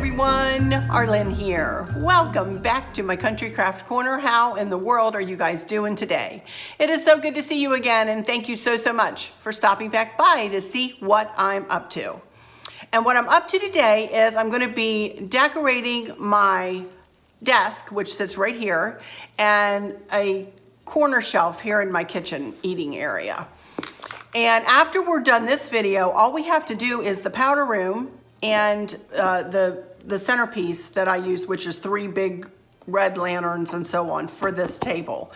everyone, Arlene here. Welcome back to my Country Craft Corner. How in the world are you guys doing today? It is so good to see you again, and thank you so much for stopping back by to see what I'm up to. And what I'm up to today is I'm going to be decorating my desk, which sits right here, and a corner shelf here in my kitchen eating area. And after we're done this video, all we have to do is the powder room and the centerpiece that I use, which is 3 big red lanterns and so on for this table.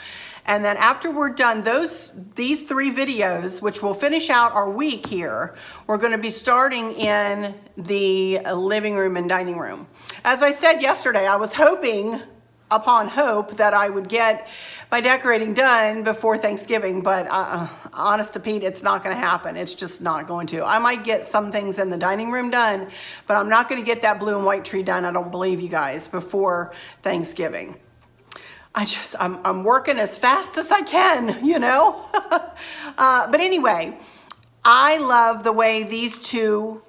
And then after we're done these 3 videos, which will finish out our week here, we're going to be starting in the living room and dining room. As I said yesterday, I was hoping upon hope that I would get my decorating done before Thanksgiving, but honest to Pete, it's not going to happen. It's just not going to. I might get some things in the dining room done, but I'm not going to get that blue and white tree done, I don't believe you guys, before Thanksgiving. I'm working as fast as I can, you know? But anyway, I love the way these two,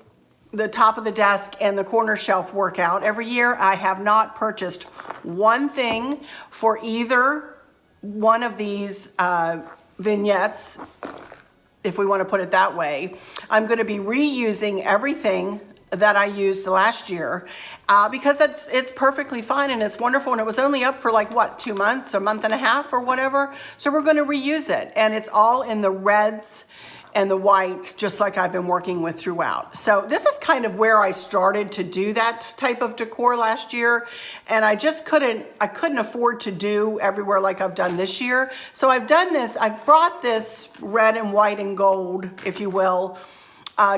the top of the desk and the corner shelf, work out. Every year I have not purchased one thing for either one of these vignettes, if we want to put it that way. I'm going to be reusing everything that I used last year because it's perfectly fine and it's wonderful, and it was only up for like what, 2 months, a month and a half or whatever. So we're going to reuse it, and it's all in the reds and the whites, just like I've been working with throughout. So this is kind of where I started to do that type of decor last year, and I just couldn't afford to do everywhere like I've done this year. So I've done this, I brought this red and white and gold, if you will,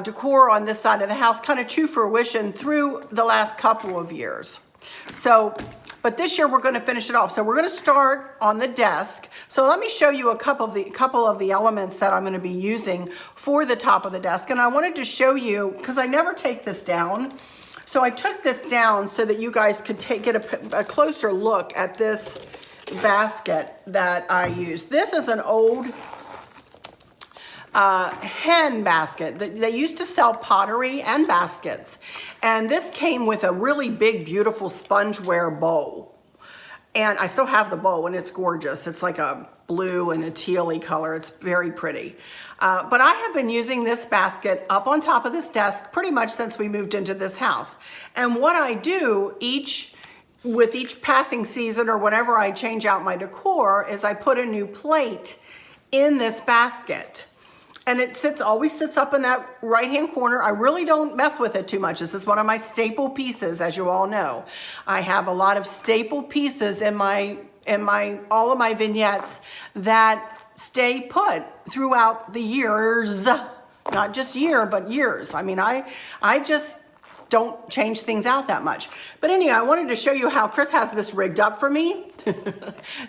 decor on this side of the house kind of to fruition through the last couple of years. So, but this year we're going to finish it off. So we're going to start on the desk. So let me show you a couple of the elements that I'm going to be using for the top of the desk. And I wanted to show you, because I never take this down. So I took this down so that you guys could get a closer look at this basket that I use. This is an old hen basket. They used to sell pottery and baskets, and this came with a really big, beautiful spongeware bowl. And I still have the bowl, and it's gorgeous. It's like a blue and a tealy color. It's very pretty. But I have been using this basket up on top of this desk pretty much since we moved into this house. And what I do with each passing season or whenever I change out my decor is I put a new plate in this basket. And it always sits up in that right-hand corner. I really don't mess with it too much. This is one of my staple pieces, as you all know. I have a lot of staple pieces in all of my vignettes that stay put throughout the years. Not just year, but years. I mean, I just don't change things out that much. But anyway, I wanted to show you how Chris has this rigged up for me.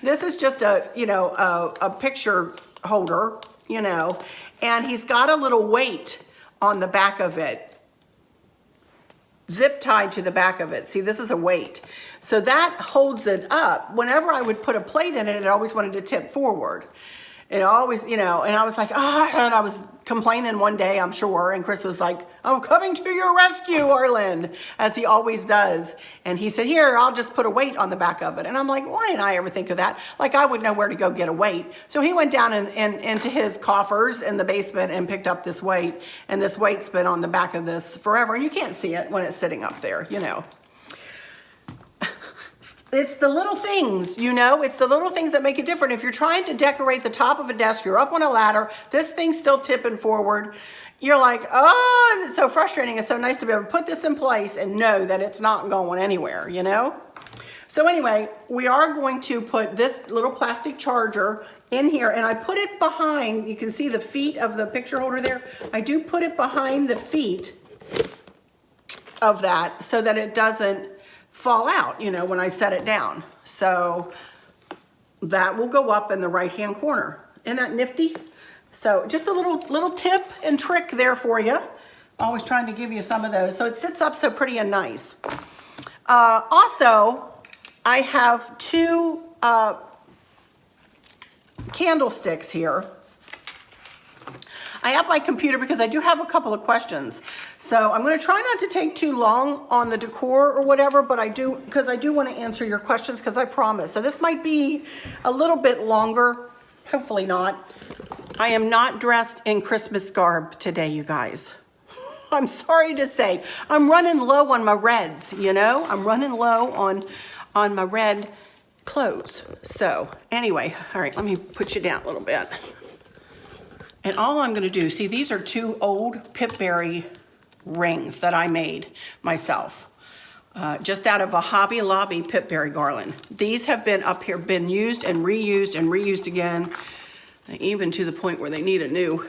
This is just a picture holder, you know. And he's got a little weight on the back of it, zip tied to the back of it. See, this is a weight. So that holds it up. Whenever I would put a plate in it, it always wanted to tip forward. It always, you know, and I was like, and I was complaining one day, I'm sure, and Chris was like, I'm coming to your rescue, Arlen, as he always does. And he said, here, I'll just put a weight on the back of it. And I'm like, why didn't I ever think of that? Like, I would know where to go get a weight. So he went down into his coffers in the basement and picked up this weight. And this weight's been on the back of this forever. And you can't see it when it's sitting up there, you know. It's the little things, you know, it's the little things that make it different. If you're trying to decorate the top of a desk, you're up on a ladder, this thing's still tipping forward. You're like, oh, it's so frustrating. It's so nice to be able to put this in place and know that it's not going anywhere, you know? So anyway, we are going to put this little plastic charger in here, and I put it behind, you can see the feet of the picture holder there. I do put it behind the feet of that so that it doesn't fall out, you know, when I set it down. So that will go up in the right-hand corner. Isn't that nifty? So just a little tip and trick there for you. Always trying to give you some of those. So it sits up so pretty and nice. Also, I have 2 candlesticks here. I have my computer because I do have a couple of questions. So I'm going to try not to take too long on the decor or whatever, but I do want to answer your questions because I promise. So this might be a little bit longer, hopefully not. I am not dressed in Christmas garb today, you guys. I'm sorry to say, I'm running low on my reds, you know? I'm running low on my red clothes. So anyway, all right, let me put you down a little bit. And all I'm gonna do, see, these are 2 old Pipberry rings that I made myself, just out of a Hobby Lobby Pipberry garland. These have been up here, been used and reused again, even to the point where they need a new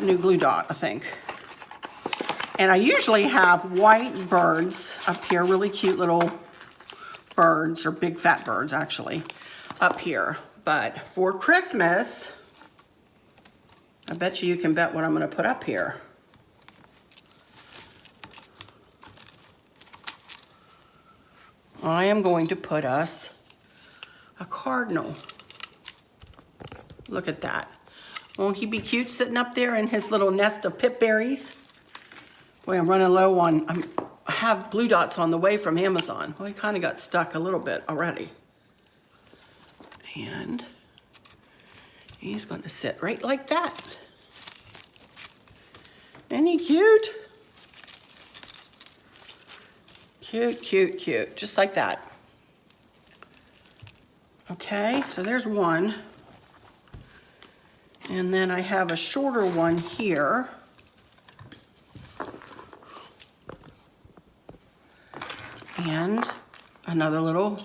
new glue dot, I think. And I usually have white birds up here, really cute little birds, or big fat birds actually, up here. But for Christmas, I bet you can bet what I'm gonna put up here. I am going to put us a cardinal. Look at that. Won't he be cute sitting up there in his little nest of pipberries? Boy, I'm running low on, I have glue dots on the way from Amazon. Well, he kind of got stuck a little bit already. And he's going to sit right like that. Isn't he cute? Cute, cute, cute, just like that. Okay, so there's one. And then I have a shorter one here. And another little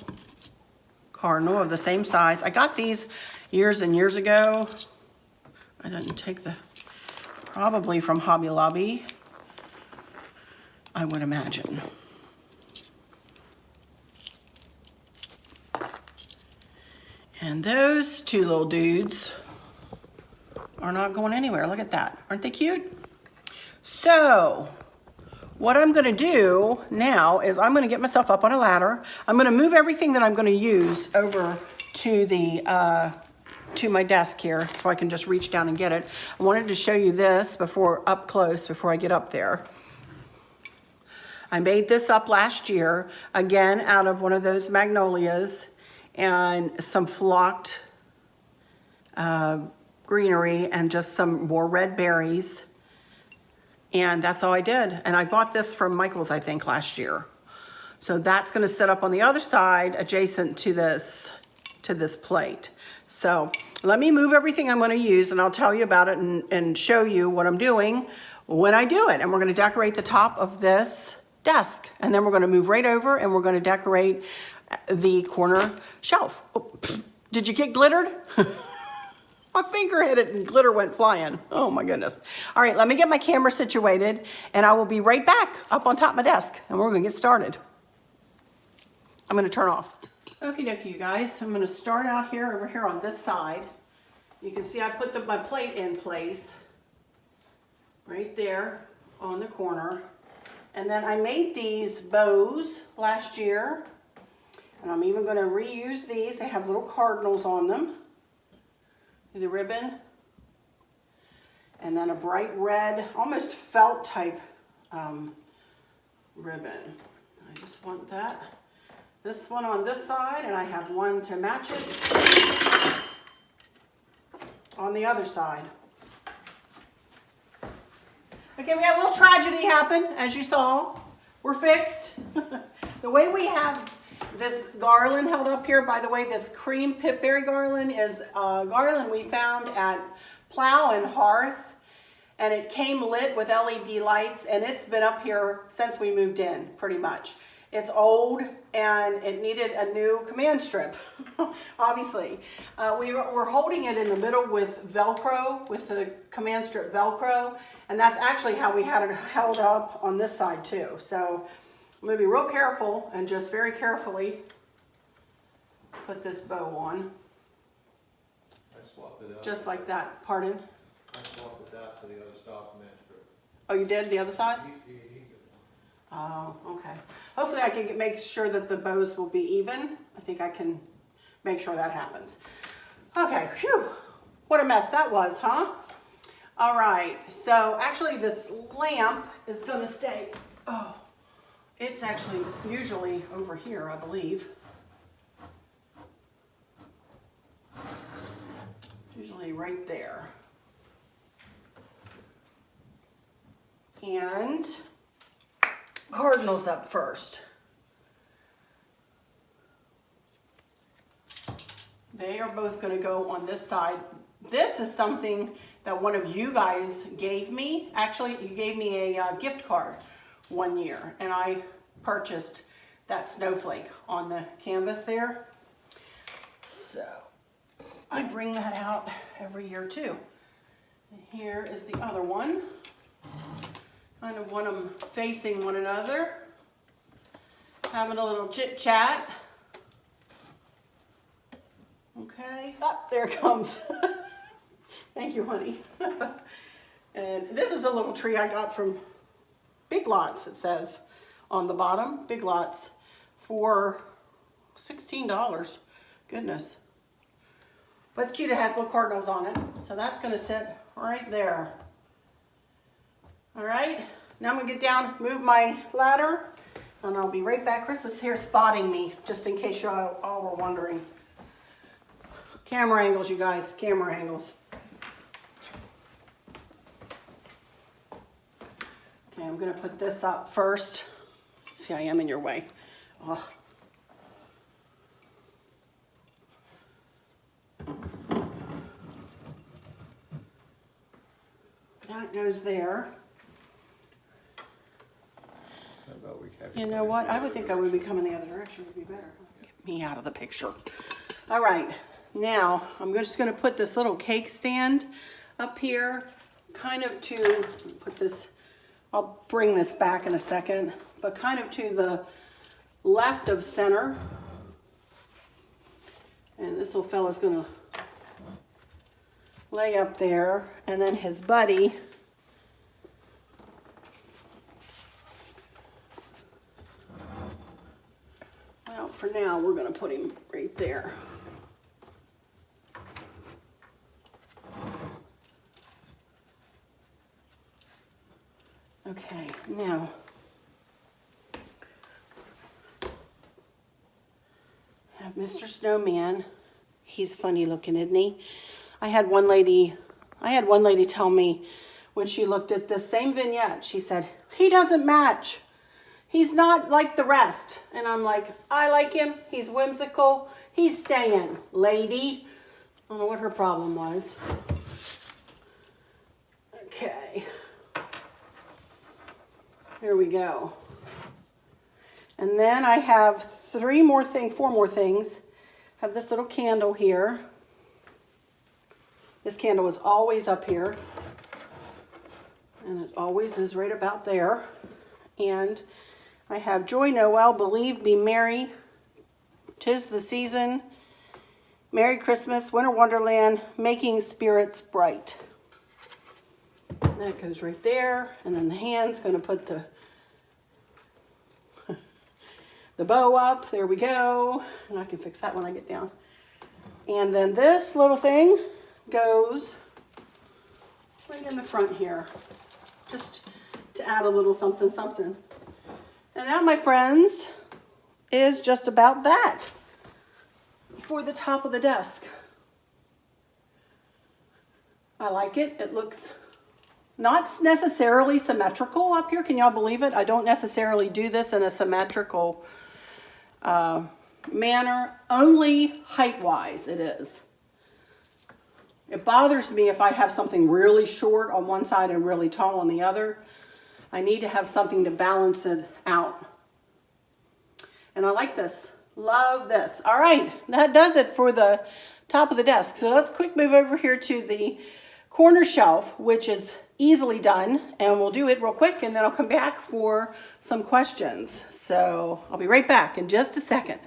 cardinal of the same size. I got these years and years ago. I didn't take probably from Hobby Lobby, I would imagine. And those 2 little dudes are not going anywhere. Look at that. Aren't they cute? So what I'm gonna do now is I'm gonna get myself up on a ladder. I'm gonna move everything that I'm gonna use over to the to my desk here so I can just reach down and get it. I wanted to show you this up close before I get up there. I made this up last year, again, out of one of those magnolias and some flocked greenery and just some more red berries. And that's all I did. And I bought this from Michael's, I think, last year. So that's gonna sit up on the other side adjacent to this plate. So let me move everything I'm gonna use and I'll tell you about it and show you what I'm doing when I do it. And we're gonna decorate the top of this desk. And then we're gonna move right over and we're gonna decorate the corner shelf. Oh, did you get glittered? My finger hit it and glitter went flying. Oh my goodness. All right, let me get my camera situated and I will be right back up on top of my desk and we're gonna get started. I'm gonna turn off. Okie dokie, you guys. I'm gonna start out here, over here on this side. You can see I put my plate in place right there on the corner. And then I made these bows last year. And I'm even gonna reuse these. They have little cardinals on them. The ribbon, and then a bright red, almost felt type ribbon. I just want that. This one on this side, and I have one to match it on the other side. Okay, we had a little tragedy happen, as you saw. We're fixed. The way we have this garland held up here, by the way, this cream pipberry garland is a garland we found at Plow and Hearth, and it came lit with LED lights, and it's been up here since we moved in, pretty much. It's old, and it needed a new command strip, obviously. We're holding it in the middle with Velcro, with the command strip Velcro, and that's actually how we had it held up on this side too. So I'm gonna be real careful and just very carefully put this bow on. I swapped it out. Just like that. Pardon? I swapped it out to the other stop command strip. Oh, you did? The other side? He did one. Oh, okay. Hopefully I can make sure that the bows will be even. I think I can make sure that happens. Okay, phew. What a mess that was, huh? All right, so actually this lamp is gonna stay, oh, it's actually usually over here, I believe. Usually right there. And cardinals up first. They are both going to go on this side. This is something that one of you guys gave me. Actually, you gave me a gift card one year, and I purchased that snowflake on the canvas there. So I bring that out every year too. And here is the other one. Kind of want them facing one another. Having a little chit chat. Okay, there it comes. Thank you, honey. And this is a little tree I got from Big Lots, it says on the bottom. Big Lots for $16. Goodness. But it's cute, it has little cardinals on it. So that's gonna sit right there. All right, now I'm gonna get down, move my ladder, and I'll be right back. Chris is here spotting me, just in case you all were wondering. Camera angles, you guys, camera angles. Okay, I'm gonna put this up first. See, I am in your way. Oh. That goes there. You know what? I would think I would be coming the other direction would be better. Get me out of the picture. All right. Now, I'm just going to put this little cake stand up here, kind of to put this, I'll bring this back in a second, but kind of to the left of center. And this little fella's going to lay up there, and then his buddy for now, we're going to put him right there. Okay, now, have Mr. Snowman. He's funny looking, isn't he? I had one lady tell me when she looked at this same vignette, she said, he doesn't match. He's not like the rest. And I'm like, I like him. He's whimsical. He's staying. Lady. I don't know what her problem was. Okay. Here we go. And then I have four more things. I have this little candle here. This candle is always up here. And it always is right about there. And I have Joy Noel, Believe, Be Merry, 'Tis the Season, Merry Christmas, Winter Wonderland, Making Spirits Bright. That goes right there, and then the hand's going to put the bow up. There we go, and I can fix that when I get down. And then this little thing goes right in the front here, just to add a little something, something. And that, my friends, is just about that for the top of the desk. I like it. It looks not necessarily symmetrical up here. Can y'all believe it? I don't necessarily do this in a symmetrical manner. Only height-wise it is. It bothers me if I have something really short on one side and really tall on the other. I need to have something to balance it out. And I like this. Love this. All right, that does it for the top of the desk. So let's quick move over here to the corner shelf, which is easily done. And we'll do it real quick, and then I'll come back for some questions. So I'll be right back in just a second.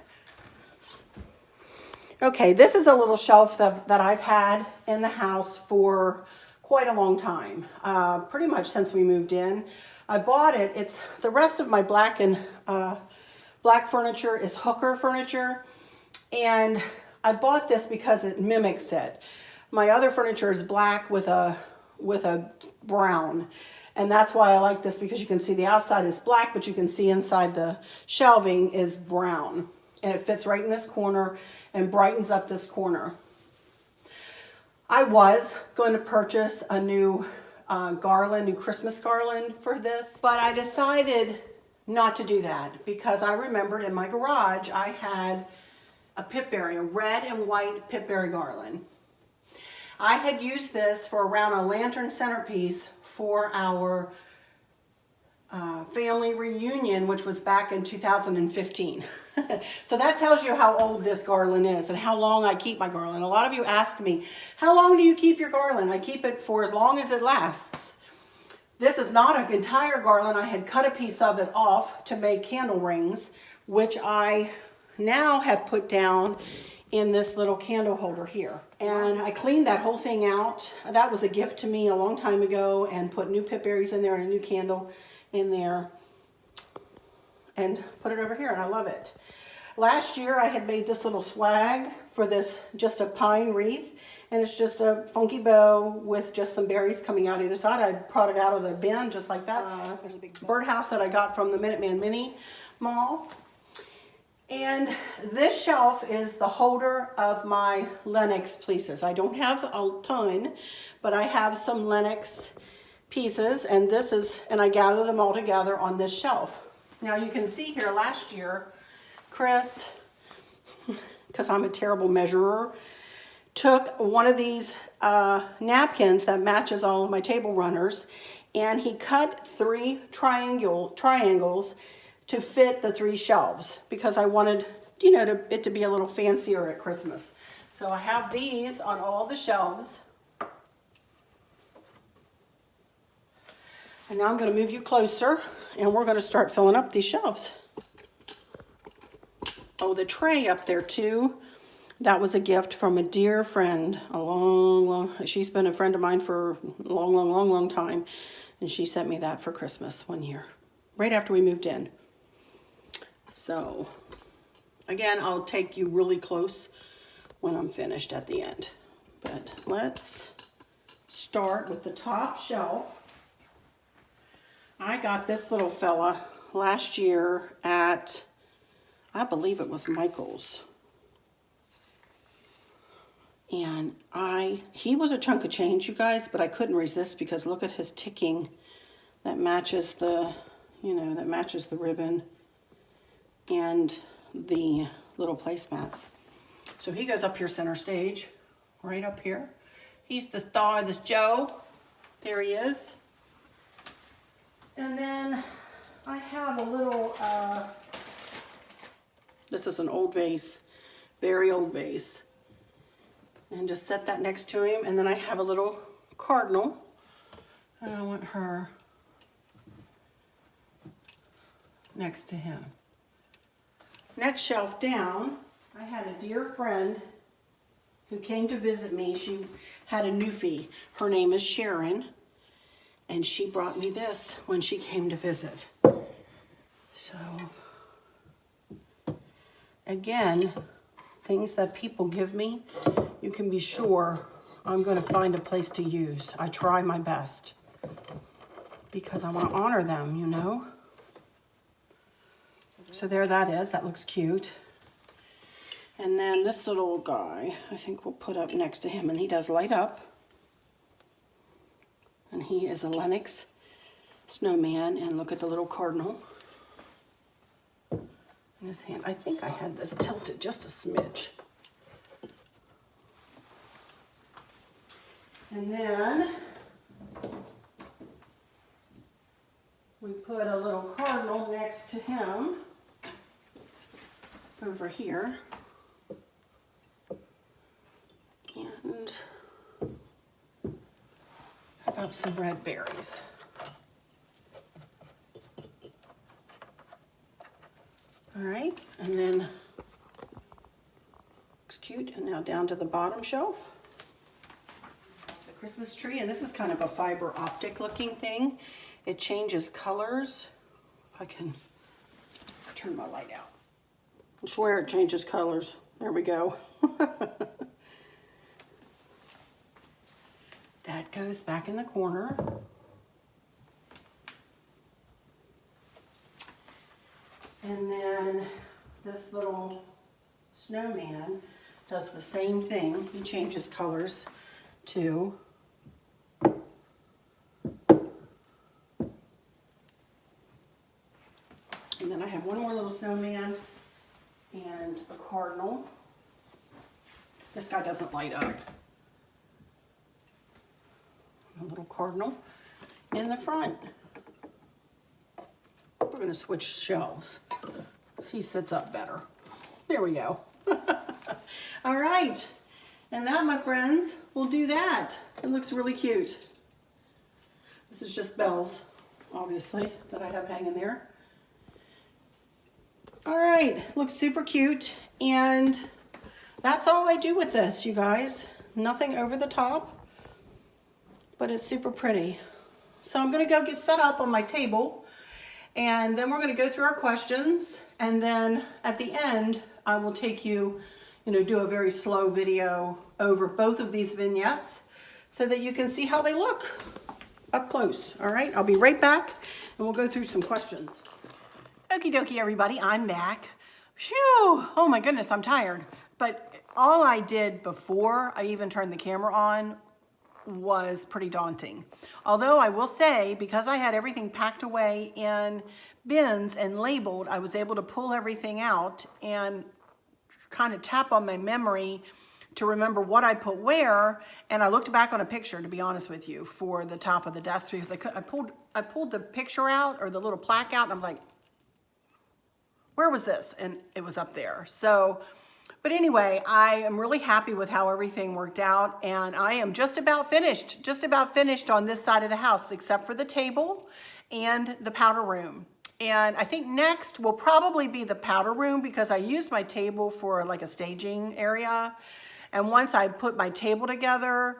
Okay, this is a little shelf that I've had in the house for quite a long time. Pretty much since we moved in. I bought it. It's the rest of my black furniture is hooker furniture, and I bought this because it mimics it. My other furniture is black with a brown. And that's why I like this, because you can see the outside is black, but you can see inside the shelving is brown. And it fits right in this corner and brightens up this corner. I was going to purchase a new garland, new Christmas garland for this, but I decided not to do that because I remembered in my garage I had a pitberry, a red and white pitberry garland. I had used this for around a lantern centerpiece for our family reunion, which was back in 2015. So that tells you how old this garland is and how long I keep my garland. A lot of you ask me, how long do you keep your garland? I keep it for as long as it lasts. This is not an entire garland. I had cut a piece of it off to make candle rings, which I now have put down in this little candle holder here. And I cleaned that whole thing out. That was a gift to me a long time ago, and put new pitberries in there and a new candle in there and put it over here, and I love it. Last year I had made this little swag for this, just a pine wreath, and it's just a funky bow with just some berries coming out either side. I brought it out of the bin just like that. There's a big birdhouse that I got from the Minuteman Mini Mall. And this shelf is the holder of my Lennox pieces. I don't have a ton, but I have some Lennox pieces, and I gather them all together on this shelf. Now you can see here last year, Chris, because I'm a terrible measurer, took one of these napkins that matches all of my table runners, and he cut 3 triangles to fit the 3 shelves, because I wanted, you know, it to be a little fancier at Christmas. So I have these on all the shelves. And now I'm going to move you closer, and we're going to start filling up these shelves. Oh, the tray up there too, that was a gift from a dear friend, she's been a friend of mine for a long time, and she sent me that for Christmas one year, right after we moved in. So, again, I'll take you really close when I'm finished at the end. But let's start with the top shelf. I got this little fella last year at, I believe it was Michael's. And he was a chunk of change, you guys, but I couldn't resist, because look at his ticking that matches the, that matches the ribbon and the little placemats. So he goes up here center stage, right up here. He's the star of this show. There he is. And then I have a little, this is an old vase, very old vase. And just set that next to him. And then I have a little cardinal. And I want her next to him. Next shelf down, I had a dear friend who came to visit me. She had a newfie. Her name is Sherwin. And she brought me this when she came to visit. So, again, things that people give me, you can be sure I'm going to find a place to use. I try my best because I want to honor them, you know. So there that is. That looks cute. And then this little guy, I think we'll put up next to him, and he does light up. And he is a Lennox Snowman, and look at the little cardinal in his hand. I think I had this tilted just a smidge. And then we put a little cardinal next to him over here. And how about some red berries? All right, and then looks cute. And now down to the bottom shelf. The Christmas tree, and this is kind of a fiber optic looking thing. It changes colors. If I can turn my light out. I swear it changes colors. There we go. That goes back in the corner. And then this little snowman does the same thing. He changes colors too. And then I have one more little snowman and a cardinal. This guy doesn't light up. A little cardinal in the front. We're going to switch shelves so he sits up better. There we go. All right. And that, my friends, will do that. It looks really cute. This is just bells, obviously, that I have hanging there. All right, looks super cute, and that's all I do with this, you guys. Nothing over the top, but it's super pretty. So I'm gonna go get set up on my table, and then we're gonna go through our questions, and then at the end, I will take you, do a very slow video over both of these vignettes so that you can see how they look up close. All right, I'll be right back, and we'll go through some questions. Okie dokie, everybody, I'm back. Phew, oh my goodness, I'm tired. But all I did before I even turned the camera on was pretty daunting. Although I will say, because I had everything packed away in bins and labeled, I was able to pull everything out and kind of tap on my memory to remember what I put where, and I looked back on a picture, to be honest with you, for the top of the desk, because I pulled the picture out, or the little plaque out, and I'm like, where was this? And it was up there. So, but anyway, I am really happy with how everything worked out, and I am just about finished on this side of the house, except for the table and the powder room. And I think next will probably be the powder room, because I used my table for like a staging area. And once I put my table together,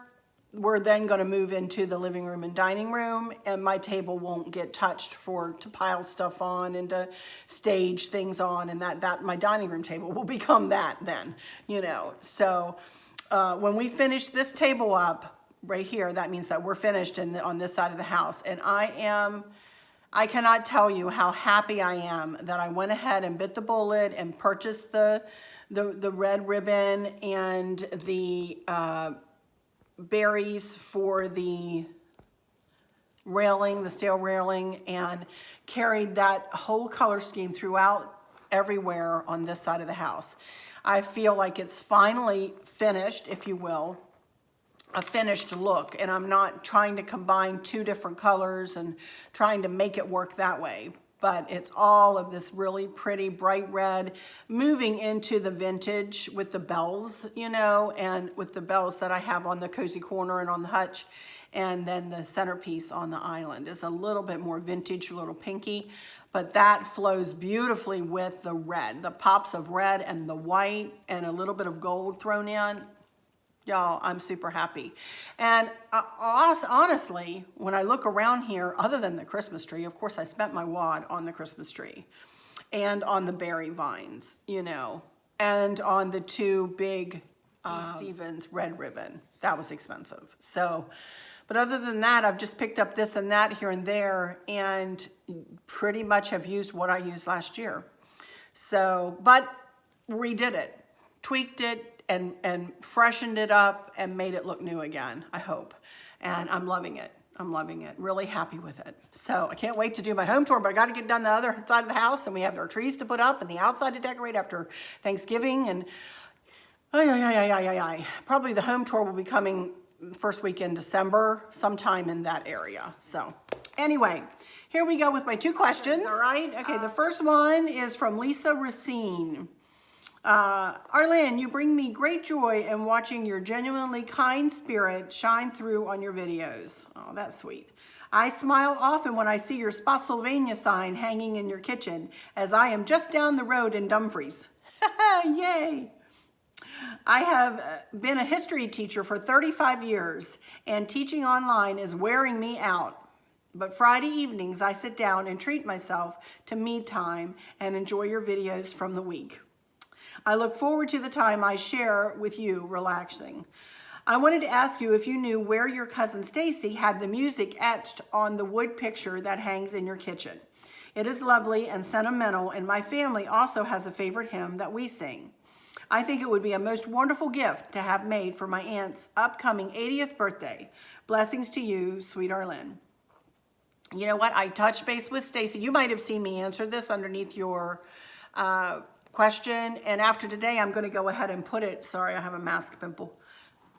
we're then going to move into the living room and dining room, and my table won't get touched to pile stuff on and to stage things on, and that my dining room table will become that then, So when we finish this table up right here, that means that we're finished on this side of the house. And I cannot tell you how happy I am that I went ahead and bit the bullet and purchased the red ribbon and the berries for the railing, the steel railing, and carried that whole color scheme throughout everywhere on this side of the house. I feel like it's finally finished, if you will, a finished look, and I'm not trying to combine two different colors and trying to make it work that way. But it's all of this really pretty bright red moving into the vintage with the bells, and with the bells that I have on the cozy corner and on the hutch. And then the centerpiece on the island is a little bit more vintage, a little pinky, but that flows beautifully with the red, the pops of red and the white and a little bit of gold thrown in. Y'all, I'm super happy. And honestly, when I look around here, other than the Christmas tree, of course I spent my wad on the Christmas tree and on the berry vines, and on the two big Stevens red ribbon. That was expensive. So, but other than that, I've just picked up this and that here and there, and pretty much have used what I used last year. So, but redid it, tweaked it, and freshened it up and made it look new again, I hope. And I'm loving it. I'm loving it. Really happy with it. So I can't wait to do my home tour, but I got to get done the other side of the house, and we have our trees to put up and the outside to decorate after Thanksgiving. And probably the home tour will be coming first week in December, sometime in that area. So anyway, here we go with my two questions. All right. Okay. The first one is from Lisa Racine. Arlene, you bring me great joy in watching your genuinely kind spirit shine through on your videos. Oh, that's sweet. I smile often when I see your Spotsylvania sign hanging in your kitchen, as I am just down the road in Dumfries. Yay! I have been a history teacher for 35 years, and teaching online is wearing me out. But Friday evenings, I sit down and treat myself to me time and enjoy your videos from the week. I look forward to the time I share with you relaxing. I wanted to ask you if you knew where your cousin Stacy had the music etched on the wood picture that hangs in your kitchen. It is lovely and sentimental, and my family also has a favorite hymn that we sing. I think it would be a most wonderful gift to have made for my aunt's upcoming 80th birthday. Blessings to you, sweet Arlen. You know what? I touched base with Stacy. You might have seen me answer this underneath your question. And after today, I'm going to go ahead and put it. Sorry, I have a mask pimple.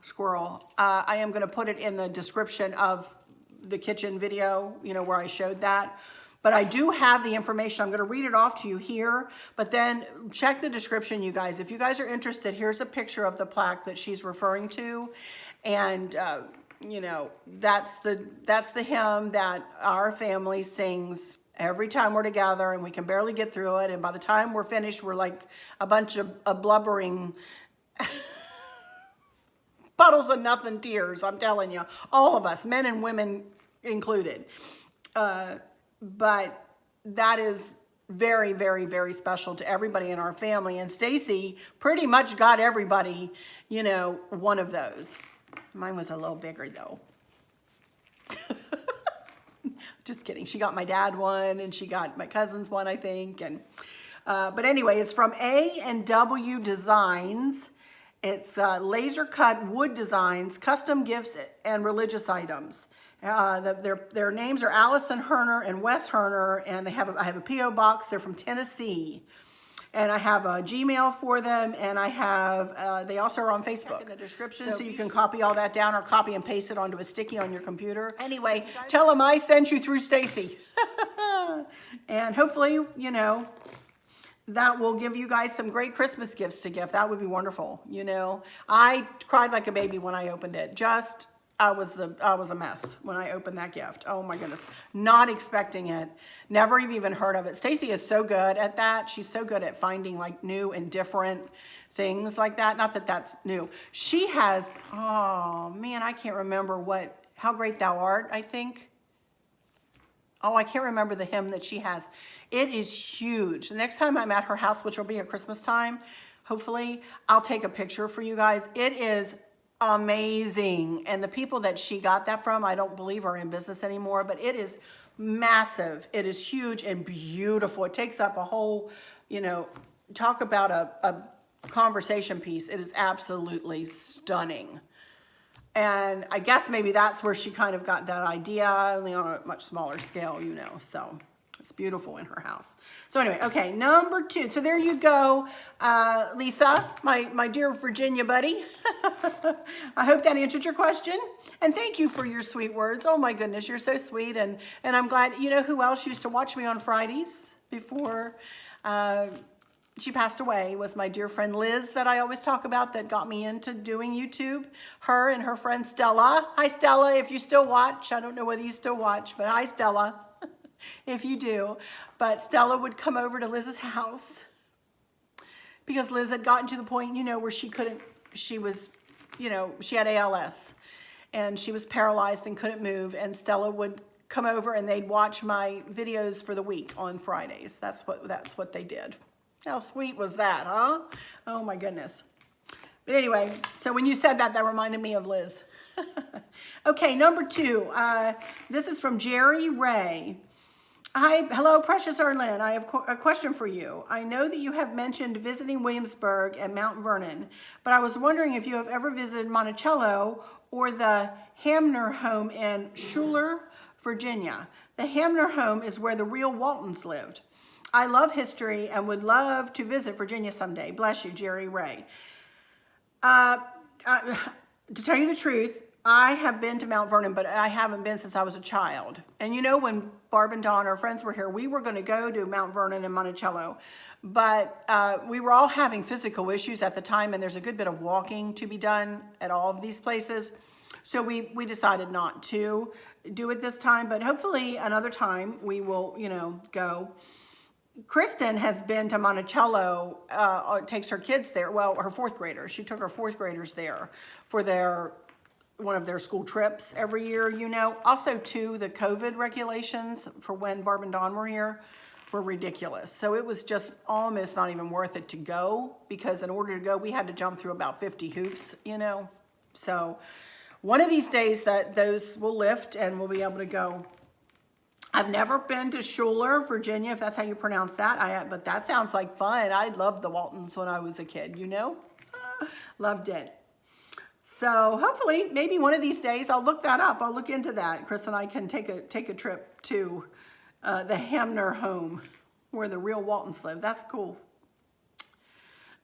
Squirrel. I am going to put it in the description of the kitchen video, where I showed that. But I do have the information. I'm going to read it off to you here, but then check the description, you guys. If you guys are interested, here's a picture of the plaque that she's referring to. And, that's the hymn that our family sings every time we're together, and we can barely get through it. And by the time we're finished, we're like a bunch of blubbering puddles of nothing tears, I'm telling you. All of us, men and women included. But that is very, very, very special to everybody in our family. And Stacy pretty much got everybody, one of those. Mine was a little bigger though. Just kidding. She got my dad one, and she got my cousin's one, I think. And but anyway, it's from A&W Designs. It's laser cut wood designs, custom gifts, and religious items. Their names are Allison Herner and Wes Herner, and I have a P.O. box. They're from Tennessee, and I have a Gmail for them, and I have they also are on Facebook in the description, so you can copy all that down or copy and paste it onto a sticky on your computer. Anyway, tell them I sent you through Stacy, and hopefully, that will give you guys some great Christmas gifts to give. That would be wonderful. I cried like a baby when I opened it. I was a mess when I opened that gift. Oh my goodness. Not expecting it. Never even heard of it. Stacy is so good at that. She's so good at finding like new and different things like that. Not that that's new. She has, oh man, I can't remember How Great Thou Art, I think. Oh, I can't remember the hymn that she has. It is huge. The next time I'm at her house, which will be at Christmas time, hopefully, I'll take a picture for you guys. It is amazing. And the people that she got that from, I don't believe are in business anymore, but it is massive. It is huge and beautiful. It takes up a whole, talk about a conversation piece. It is absolutely stunning. And I guess maybe that's where she kind of got that idea, only on a much smaller scale, so it's beautiful in her house. So anyway, okay, number 2. So there you go, Lisa, my dear Virginia buddy. I hope that answered your question. And thank you for your sweet words. Oh my goodness, you're so sweet. And I'm glad, who else used to watch me on Fridays before she passed away was my dear friend Liz that I always talk about that got me into doing YouTube. Her and her friend Stella. Hi Stella, if you still watch. I don't know whether you still watch, but hi Stella. If you do. But Stella would come over to Liz's house because Liz had gotten to the point, where she had ALS and she was paralyzed and couldn't move, and Stella would come over and they'd watch my videos for the week on Fridays. That's what they did. How sweet was that, huh? Oh my goodness. But anyway, so when you said that reminded me of Liz. Okay, number 2. This is from Jerry Ray. Hello, precious Arlen. I have a question for you. I know that you have mentioned visiting Williamsburg and Mount Vernon, but I was wondering if you have ever visited Monticello or the Hamner home in Schuyler, Virginia. The Hamner home is where the real Waltons lived. I love history and would love to visit Virginia someday. Bless you, Jerry Ray. To tell you the truth, I have been to Mount Vernon, but I haven't been since I was a child. And when Barb and Dawn, our friends, were here, we were going to go to Mount Vernon and Monticello. But we were all having physical issues at the time, and there's a good bit of walking to be done at all of these places. So we decided not to do it this time, but hopefully another time we will, go. Kristen has been to Monticello, takes her kids there, well, her 4th graders. She took her 4th graders there for one of their school trips every year, Also, too, the COVID regulations for when Barb and Dawn were here were ridiculous. So it was just almost not even worth it to go, because in order to go, we had to jump through about 50 hoops, So one of these days that those will lift and we'll be able to go. I've never been to Schuler, Virginia, if that's how you pronounce that. But that sounds like fun. I loved the Waltons when I was a kid, you know? Loved it. So hopefully, maybe one of these days, I'll look that up. I'll look into that. Chris and I can take a trip to the Hamner home where the real Waltons live. That's cool.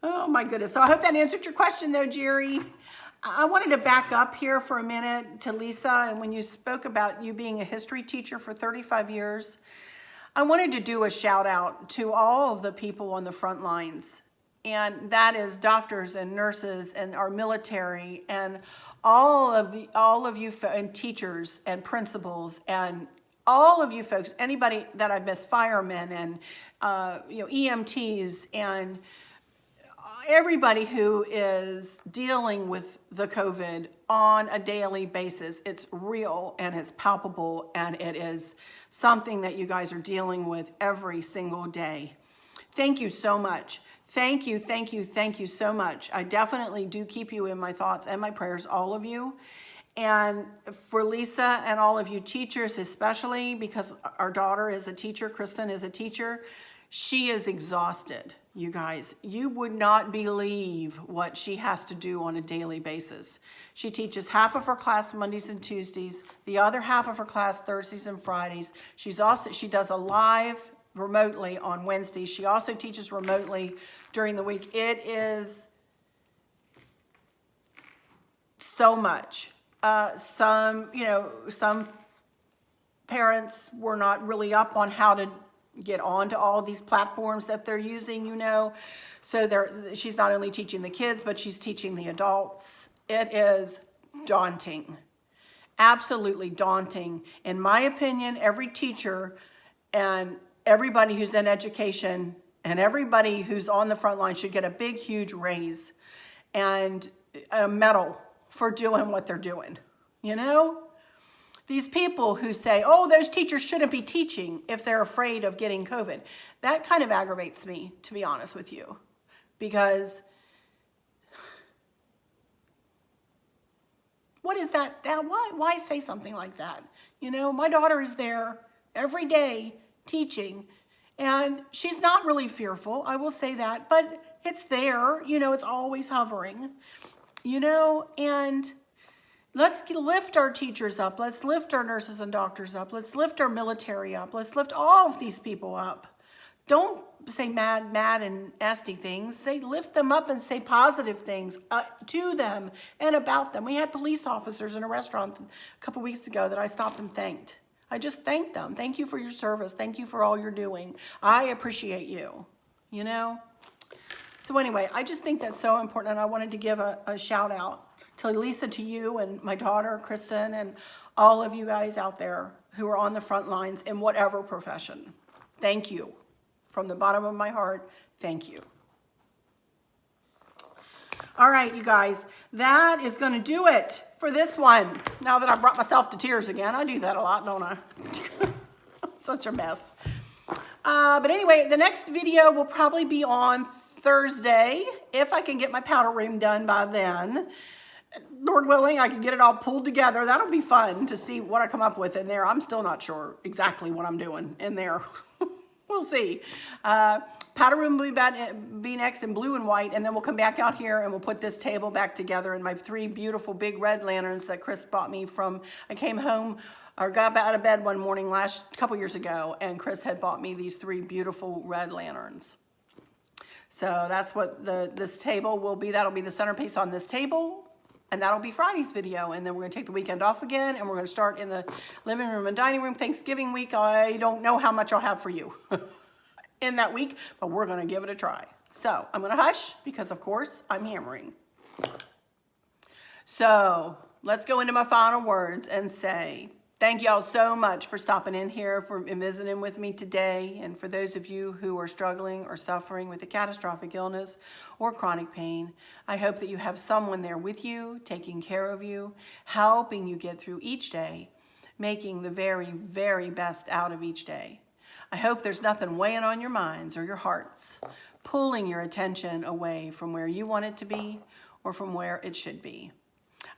Oh my goodness. So I hope that answered your question though, Jerry. I wanted to back up here for a minute to Lisa, and when you spoke about you being a history teacher for 35 years, I wanted to do a shout out to all of the people on the front lines, and that is doctors and nurses and our military and all of you and teachers and principals and all of you folks, anybody that I've missed, firemen and EMTs and everybody who is dealing with the COVID on a daily basis. It's real and it's palpable and it is something that you guys are dealing with every single day. Thank you so much. Thank you, thank you, thank you so much. I definitely do keep you in my thoughts and my prayers, all of you. And for Lisa and all of you teachers, especially because our daughter is a teacher, Kristen is a teacher, she is exhausted. You guys, you would not believe what she has to do on a daily basis. She teaches half of her class Mondays and Tuesdays, the other half of her class Thursdays and Fridays. She does a live remotely on Wednesdays. She also teaches remotely during the week. It is so much. Some parents were not really up on how to get onto all these platforms that they're using, So she's not only teaching the kids, but she's teaching the adults. It is daunting, absolutely daunting. In my opinion, every teacher and everybody who's in education and everybody who's on the front line should get a big, huge raise and a medal for doing what they're doing, These people who say, oh, those teachers shouldn't be teaching if they're afraid of getting COVID. That kind of aggravates me, to be honest with you, because what is that? Why say something like that? My daughter is there every day teaching, and she's not really fearful, I will say that, but it's there, it's always hovering, and let's lift our teachers up. Let's lift our nurses and doctors up. Let's lift our military up. Let's lift all of these people up. Don't say mad and nasty things. Lift them up and say positive things to them and about them. We had police officers in a restaurant a couple weeks ago that I stopped and thanked. I just thanked them. Thank you for your service. Thank you for all you're doing. I appreciate you, So anyway, I just think that's so important, and I wanted to give a shout out to Lisa, to you, and my daughter, Kristen, and all of you guys out there who are on the front lines in whatever profession. Thank you. From the bottom of my heart, thank you. All right, you guys, that is going to do it for this one. Now that I've brought myself to tears again, I do that a lot, don't I? Such a mess. But anyway, the next video will probably be on Thursday, if I can get my powder room done by then. Lord willing, I can get it all pulled together. That'll be fun to see what I come up with in there. I'm still not sure exactly what I'm doing in there. We'll see. Powder room will be next in blue and white, and then we'll come back out here and we'll put this table back together and my 3 beautiful big red lanterns that Chris bought me from. I came home or got out of bed one morning a couple years ago, and Chris had bought me these 3 beautiful red lanterns. So that's what this table will be. That'll be the centerpiece on this table. And that'll be Friday's video. And then we're going to take the weekend off again. And we're going to start in the living room and dining room. Thanksgiving week, I don't know how much I'll have for you in that week, but we're going to give it a try. So I'm going to hush because, of course, I'm hammering. So let's go into my final words and say, thank y'all so much for stopping in here and visiting with me today. And for those of you who are struggling or suffering with a catastrophic illness or chronic pain, I hope that you have someone there with you, taking care of you, helping you get through each day, making the very, very best out of each day. I hope there's nothing weighing on your minds or your hearts, pulling your attention away from where you want it to be or from where it should be.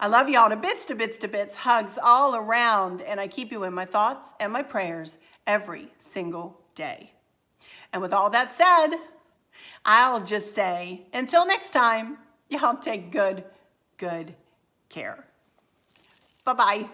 I love y'all to bits, to bits, to bits. Hugs all around. And I keep you in my thoughts and my prayers every single day. And with all that said, I'll just say, until next time, y'all take good care. Bye-bye.